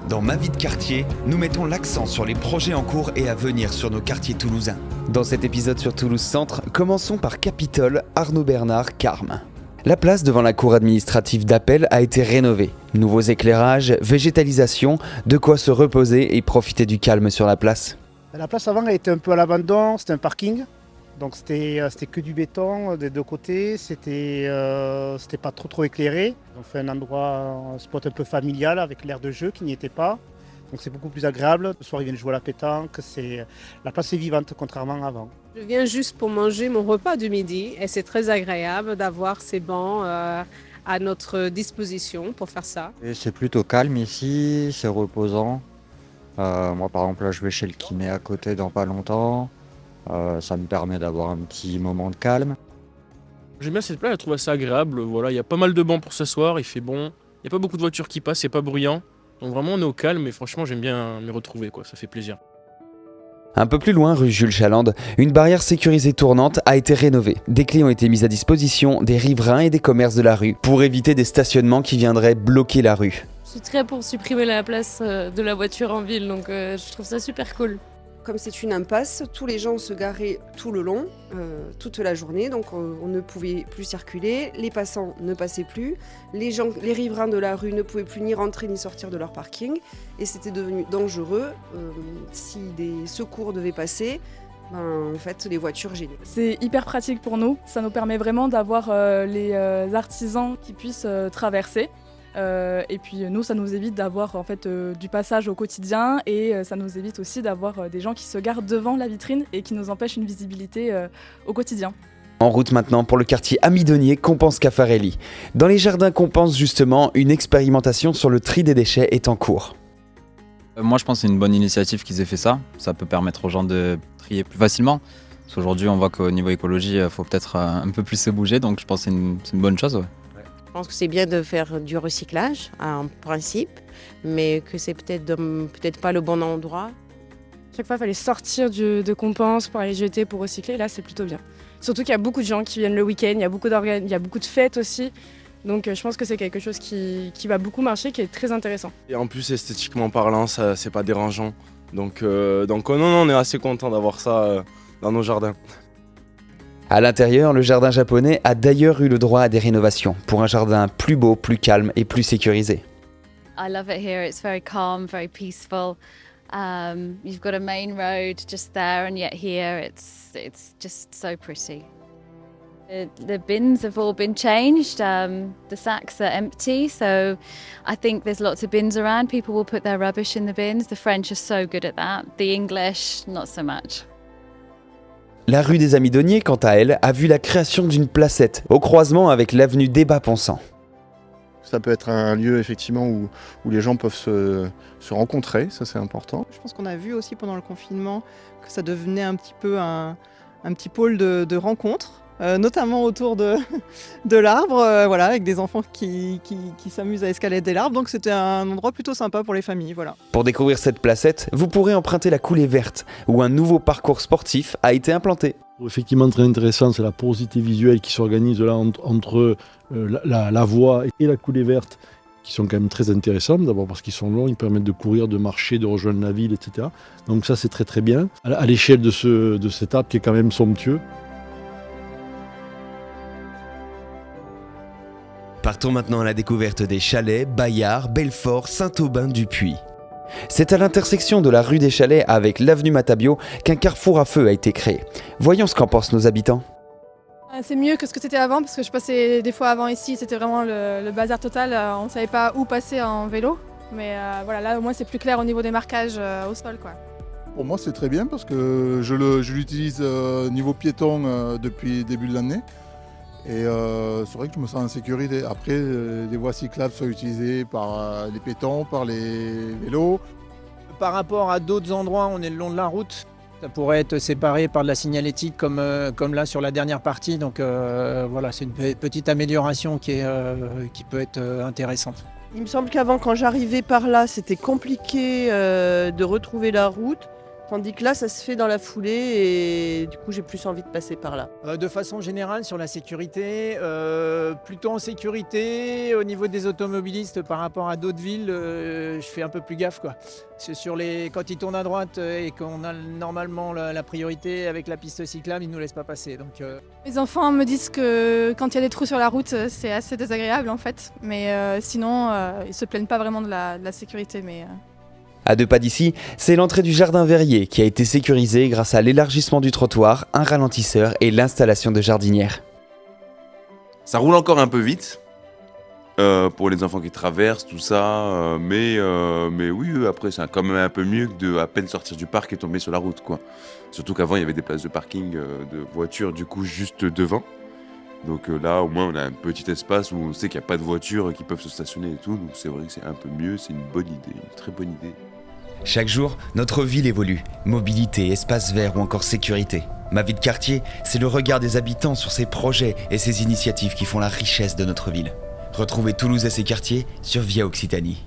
Dans Ma vie de quartier, nous mettons l'accent sur les projets en cours et à venir sur nos quartiers toulousains. Dans cet épisode sur Toulouse Centre, commençons par Capitole, Arnaud Bernard, Carme. La place devant la cour administrative d'appel a été rénovée. Nouveaux éclairages, végétalisation, de quoi se reposer et profiter du calme sur la place. La place avant elle était un peu à l'abandon, c'était un parking. Donc c'était que du béton des deux côtés, c'était pas trop éclairé. On fait un spot un peu familial avec l'air de jeu qui n'y était pas. Donc c'est beaucoup plus agréable. Le soir ils viennent jouer à la pétanque, la place est vivante contrairement à avant. Je viens juste pour manger mon repas du midi et c'est très agréable d'avoir ces bancs à notre disposition pour faire ça. Et c'est plutôt calme ici, c'est reposant. Moi par exemple là je vais chez le kiné à côté dans pas longtemps. Ça me permet d'avoir un petit moment de calme. J'aime bien cette place, je la trouve assez agréable. Voilà, il y a pas mal de bancs pour s'asseoir, il fait bon. Il n'y a pas beaucoup de voitures qui passent, c'est pas bruyant. Donc vraiment on est au calme et franchement j'aime bien m'y retrouver, ça fait plaisir. Un peu plus loin, rue Jules Chaland, une barrière sécurisée tournante a été rénovée. Des clés ont été mises à disposition des riverains et des commerces de la rue pour éviter des stationnements qui viendraient bloquer la rue. Je suis très pour supprimer la place de la voiture en ville, donc je trouve ça super cool. Comme c'est une impasse, tous les gens se garaient tout le long, toute la journée, donc on ne pouvait plus circuler, les passants ne passaient plus, les riverains de la rue ne pouvaient plus ni rentrer ni sortir de leur parking, et c'était devenu dangereux. Si des secours devaient passer, en fait, les voitures gênaient. C'est hyper pratique pour nous, ça nous permet vraiment d'avoir les artisans qui puissent traverser. Et puis nous, ça nous évite d'avoir en fait du passage au quotidien et ça nous évite aussi d'avoir des gens qui se garent devant la vitrine et qui nous empêchent une visibilité au quotidien. En route maintenant pour le quartier Amidonnier, Compense-Caffarelli. Dans les jardins Compense justement, une expérimentation sur le tri des déchets est en cours. Moi je pense que c'est une bonne initiative qu'ils aient fait ça. Ça peut permettre aux gens de trier plus facilement. Parce qu'aujourd'hui on voit qu'au niveau écologie, il faut peut-être un peu plus se bouger, donc je pense que c'est une bonne chose. Ouais. Je pense que c'est bien de faire du recyclage en principe, mais que c'est peut-être pas le bon endroit. Chaque fois, il fallait sortir de Compense pour aller jeter, pour recycler. Là, c'est plutôt bien. Surtout qu'il y a beaucoup de gens qui viennent le week-end, il y a beaucoup de fêtes aussi. Donc je pense que c'est quelque chose qui va beaucoup marcher, qui est très intéressant. Et en plus, esthétiquement parlant, ça, c'est pas dérangeant. Donc non, on est assez content d'avoir ça dans nos jardins. À l'intérieur, le jardin japonais a d'ailleurs eu le droit à des rénovations pour un jardin plus beau, plus calme et plus sécurisé. I love it here. It's very calm, very peaceful. You've got a main road just there, and yet here it's just so pretty. The bins have all been changed. The sacks are empty, so I think there's lots of bins around. People will put their rubbish in the bins. The French are so good at that. The English, not so much. La rue des Amidonniers, quant à elle, a vu la création d'une placette au croisement avec l'avenue Débat-Ponsant. Ça peut être un lieu effectivement où les gens peuvent se rencontrer, ça c'est important. Je pense qu'on a vu aussi pendant le confinement que ça devenait un petit peu un petit pôle de rencontres, notamment autour de l'arbre, avec des enfants qui s'amusent à escalader l'arbre. Donc c'était un endroit plutôt sympa pour les familles. Voilà. Pour découvrir cette placette, vous pourrez emprunter la coulée verte, où un nouveau parcours sportif a été implanté. Effectivement très intéressant, c'est la porosité visuelle qui s'organise là entre la voie et la coulée verte, qui sont quand même très intéressantes, d'abord parce qu'ils sont longs, ils permettent de courir, de marcher, de rejoindre la ville, etc. Donc ça c'est très très bien, à l'échelle de cet arbre qui est quand même somptueux. Partons maintenant à la découverte des chalets, Bayard, Belfort, Saint-Aubin-du-Puy. C'est à l'intersection de la rue des Chalets avec l'avenue Matabio qu'un carrefour à feu a été créé. Voyons ce qu'en pensent nos habitants. C'est mieux que ce que c'était avant parce que je passais des fois avant ici, c'était vraiment le bazar total, on ne savait pas où passer en vélo. Mais là au moins c'est plus clair au niveau des marquages au sol, quoi. Pour moi c'est très bien parce que je l'utilise niveau piéton depuis le début de l'année. Et c'est vrai que je me sens en sécurité. Après, les voies cyclables sont utilisées par les piétons, par les vélos. Par rapport à d'autres endroits, on est le long de la route. Ça pourrait être séparé par de la signalétique comme là sur la dernière partie. Donc c'est une petite amélioration qui peut être intéressante. Il me semble qu'avant, quand j'arrivais par là, c'était compliqué de retrouver la route. Tandis que là, ça se fait dans la foulée et du coup, j'ai plus envie de passer par là. De façon générale, sur la sécurité, plutôt en sécurité, au niveau des automobilistes par rapport à d'autres villes, je fais un peu plus gaffe, quoi. Quand ils tournent à droite et qu'on a normalement la priorité avec la piste cyclable, ils ne nous laissent pas passer. Donc, Les enfants me disent que quand il y a des trous sur la route, c'est assez désagréable en fait. Mais sinon, ils se plaignent pas vraiment de la sécurité. À 2 pas d'ici, c'est l'entrée du jardin verrier qui a été sécurisée grâce à l'élargissement du trottoir, un ralentisseur et l'installation de jardinières. Ça roule encore un peu vite pour les enfants qui traversent, tout ça. Mais oui, après, c'est quand même un peu mieux que de à peine sortir du parc et tomber sur la route, quoi. Surtout qu'avant, il y avait des places de parking de voitures, du coup, juste devant. Donc là, au moins, on a un petit espace où on sait qu'il n'y a pas de voitures qui peuvent se stationner et tout. Donc c'est vrai que c'est un peu mieux, c'est une bonne idée, une très bonne idée. Chaque jour, notre ville évolue. Mobilité, espace vert ou encore sécurité. Ma vie de quartier, c'est le regard des habitants sur ces projets et ces initiatives qui font la richesse de notre ville. Retrouvez Toulouse et ses quartiers sur Via Occitanie.